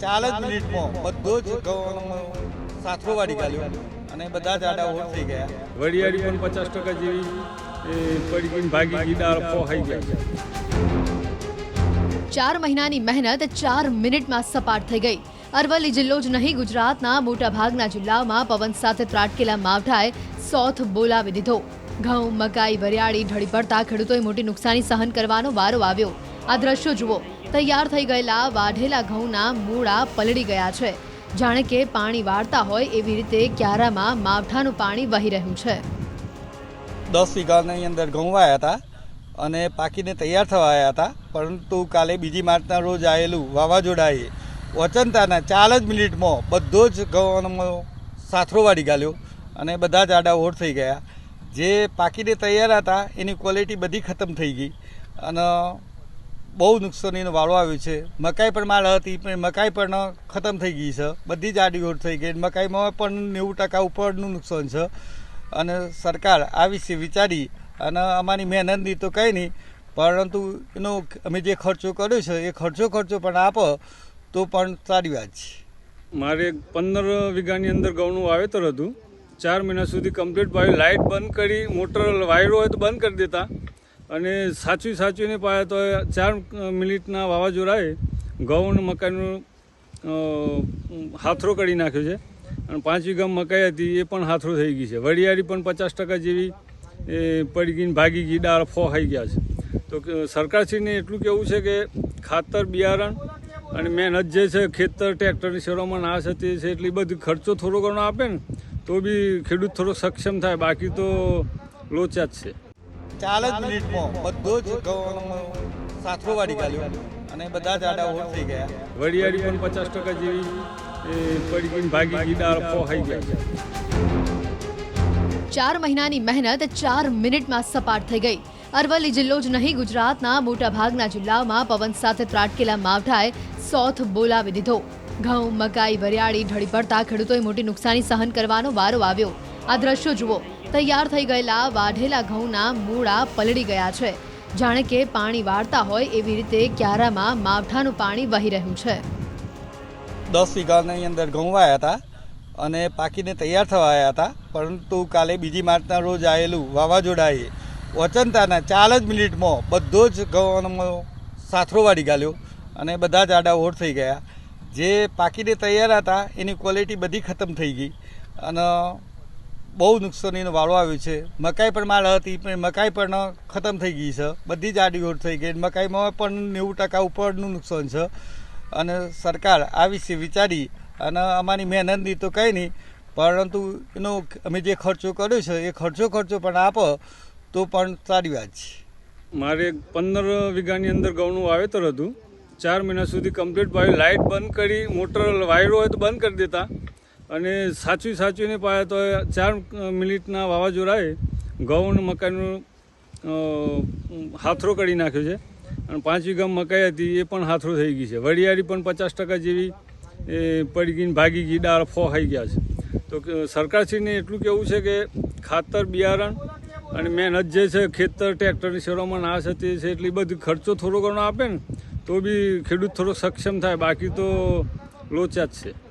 4 જ મિનિટમાં બધો જ સાથરો વાળી ગાલ્યો અને બધા જ આડા ઓર થઈ ગયા. વરિયાળી પણ 50% જેવી પડી ગઈ, ભાગી ગઈ, દાળ પોહાઈ ગયા. 4 મહિનાની મહેનત 4 મિનિટમાં સપાટ થઈ ગઈ. અરવલ્લી જિલ્લો જ નહીં, ગુજરાતના મોટાભાગના જિલ્લાઓમાં પવન સાથે ત્રાટકેલા માવઠાએ સોથ બોલાવી દીધો. ઘઉં, મકાઈ, વરિયાળી ઢળી પડતા ખેડૂતોએ મોટી નુકસાની સહન કરવાનો વારો આવ્યો. આ દ્રશ્યો જુઓ. તૈયાર થઈ ગયેલા વાઢેલા ઘઉંના મૂળા પલળી ગયા છે. જાણે કે પાણી વાળતા હોય એવી રીતે ક્યારામાં માવઠાનું પાણી વહી રહ્યું છે. 10 વીઘાની અંદર ઘઉં વાયા હતા અને પાકીને તૈયાર થવા આવ્યા હતા, પરંતુ કાલે 2 માર્ચના રોજ આવેલું વાવાઝોડાએ ઓચંતાના 4 જ મિનિટમાં બધો જ ઘઉં સાથરો વાળી ગાલ્યો અને બધા જ આડા ઓર થઈ ગયા. જે પાકીને તૈયાર હતા એની ક્વોલિટી બધી ખતમ થઈ ગઈ અને બહુ નુકસાનીનો વાળો આવ્યો છે. મકાઈ પણ માલ હતી પણ મકાઈ પણ ખતમ થઈ ગઈ છે, બધી જ આડી ઓર થઈ ગઈ. મકાઈમાં પણ 90% ઉપરનું નુકસાન છે અને સરકાર આ વિશે વિચારી અને અમારી મહેનતની તો કંઈ નહીં, પરંતુ એનો અમે જે ખર્ચો કર્યો છે એ ખર્ચો પણ આપો તો પણ સારી વાત છે. મારે 15 વીઘાની અંદર ઘઉંનું વાવેતર હતું. 4 મહિના સુધી કમ્પ્લીટ ભાઈ લાઇટ બંધ કરી, મોટર વાયરો હોય તો બંધ કરી દેતા અને સાચવીને પાયા તો 4 મિનિટના વાવાઝોડાએ ઘઉં અને મકાઈનું હાથરો કરી નાખ્યો છે અને 5 વીઘા મકાઈ હતી એ પણ હાથરો થઈ ગઈ છે. વરિયાળી પણ 50% જેવી પડી ગઈ, ભાગી ગઈ, દાળ પોહાઈ ગયા છે. તો સરકારશ્રીને એટલું કહેવું છે કે ખાતર, બિયારણ અને મહેનત જે છે, ખેતર, ટ્રેક્ટરની શેરોમાં નાશ તે છે, એટલી બધી ખર્ચો થોડો ઘણો આપે ને તો બી ખેડૂત થોડો સક્ષમ થાય, બાકી તો લોચા જ છે. 4 જ મિનિટમાં બધો જ સાથરો વાળી ગાલ્યો અને બધા જ આડા ઓર થઈ ગયા. વરિયાળી પણ 50% જેવી પડી ગઈ, ભાગી ગઈ, દાળ પોહાઈ ગયા છે. 4 મહિનાની મહેનત 4 મિનિટમાં સપાટ થઈ ગઈ. અરવલ્લી જિલ્લો જ નહીં, ગુજરાતના મોટાભાગના જિલ્લાઓમાં પવન સાથે ત્રાટકેલા માવઠાએ સોથ બોલાવી દીધો. ઘઉં, મકાઈ, વરિયાળી ઢળી પડતા ખેડૂતોએ મોટી નુકસાની સહન કરવાનો વારો આવ્યો. આ દ્રશ્યો જુઓ. તૈયાર થઈ ગયેલા વાઢેલા ઘઉંના મૂળા પલળી ગયા છે. જાણે કે પાણી વાળતા હોય એવી રીતે ક્યારામાં માવઠાનું પાણી વહી રહ્યું છે. 10 વીઘાની અંદર ઘઉં વાયા હતા અને પાકીને તૈયાર થવા આવ્યા હતા, પરંતુ કાલે 2 માર્ચના રોજ આવેલું વાવાઝોડાએ ઓચંતાના 4 જ મિનિટમાં બધો જ ઘઉં સાથરો વાળી ગાલ્યો અને બધા જ આડા ઓર થઈ ગયા. જે પાકીને તૈયાર હતા એની ક્વોલિટી બધી ખતમ થઈ ગઈ અને બહુ નુકસાનીનો વાળો આવ્યો છે. મકાઈ પણ માલ હતી પણ મકાઈ પણ ખતમ થઈ ગઈ છે, બધી જ આડી ઓર થઈ ગઈ. મકાઈમાં પણ 90% ઉપરનું નુકસાન છે અને સરકાર આ વિશે વિચારી અને અમારી મહેનતની તો કંઈ નહીં, પરંતુ એનો અમે જે ખર્ચો કર્યો છે એ ખર્ચો પણ આપો તો પણ સારી વાત છે. મારે 15 વીઘાની અંદર ઘઉંનું વાવેતર હતું. 4 મહિના સુધી કમ્પ્લીટ ભાઈ લાઇટ બંધ કરી, મોટર વાયરો હોય તો બંધ કરી દેતા અને સાચવીને પાયા તો 4 મિનિટના વાવાઝોડાએ ઘઉં અને મકાઈનું હાથરો કરી નાખ્યો છે અને 5 વીઘા મકાઈ હતી એ પણ હાથરો થઈ ગઈ છે. વરિયાળી પણ 50% જેવી પડી ગઈ, ભાગી ગઈ, દાળ પોહાઈ ગયા છે. તો સરકારશ્રીને એટલું કહેવું છે કે ખાતર, બિયારણ અને મહેનત જે છે, ખેતર, ટ્રેક્ટરની શેરોમાં નાશ તે છે, એટલી બધી ખર્ચો થોડો ઘણો આપે ને તો બી ખેડૂત થોડો સક્ષમ થાય, બાકી તો લોચા જ છે.